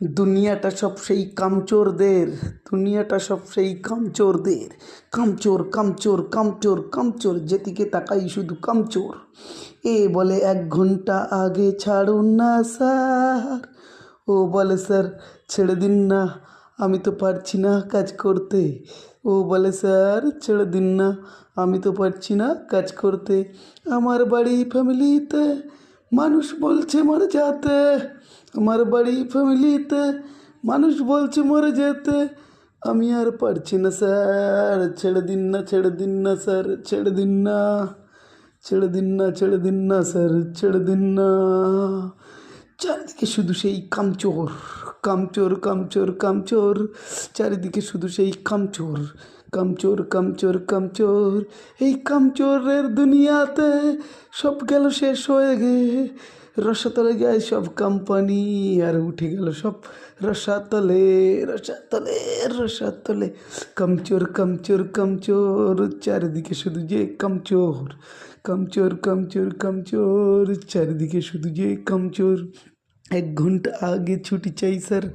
দুনিয়াটা সব সেই কামচোরদের, দুনিয়াটা সব সেই কামচোরদের। কামচোর কামচোর কামচোর কামচোর, যেদিকে তাকাই শুধু কামচোর। এ বলে 1 ঘন্টা আগে ছাড়ুন না স্যার, ও বলে স্যার ছেড়ে দিন না, আমি তো পারছি না কাজ করতে। ও বলে স্যার ছেড়ে দিন না, আমি তো পারছি না কাজ করতে। আমার বাড়ি ফ্যামিলিতে মানুষ বলছে মরে যেতে, আমার বাড়ি ফ্যামিলিতে মানুষ বলছে মরে যেতে। আমি আর পারছি না স্যার, ছেড়ে দিন না, ছেড়ে দিন না স্যার, ছেড়ে দিন না, ছেড়ে দিন না, ছেড়ে দিন না স্যার, ছেড়ে দিন না। চারিদিকে শুধু সেই কামচোর, কামচোর কামচোর কামচোর, চারিদিকে শুধু সেই কামচোর, কামচোর কামচোর কামচোর। এই কামচোরের দুনিয়াতে সব গেল শেষ হয়ে গে, রসাতলে যায় সব কোম্পানি, আর উঠে গেল সব রসাতলে, রসাতলে, রসাতলে। কামচোর কামচোর কামচোর, চারিদিকে শুধু যে কামচোর, কামচোর কামচোর কামচোর, চারিদিকে শুধু যে কামচোর। 1 ঘন্টা আগে ছুটি চাই স্যার,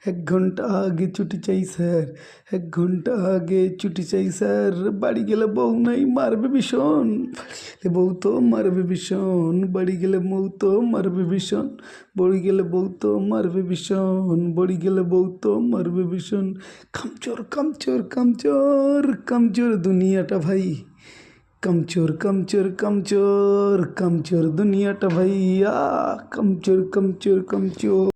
1 ঘন্টা আগে ছুটি চাই স্যার, 1 ঘন্টা আগে ছুটি চাই স্যার। বাড়ি গেলে বউ নাই মারবে ভীষণ, বউ তো মারবে ভীষণ, বাড়ি গেলে বউ তো মারবে ভীষণ, বাড়ি গেলে বউ তো মারবে ভীষণ, বাড়ি গেলে বউ তো মারবে ভীষণ। কামচোর কামচোর কামচোর কামচোর দুনিয়াটা ভাই, কামচোর কামচোর কামচোর কামচোর দুনিয়াটা ভাইয়া, কামচোর কামচোর কামচোর।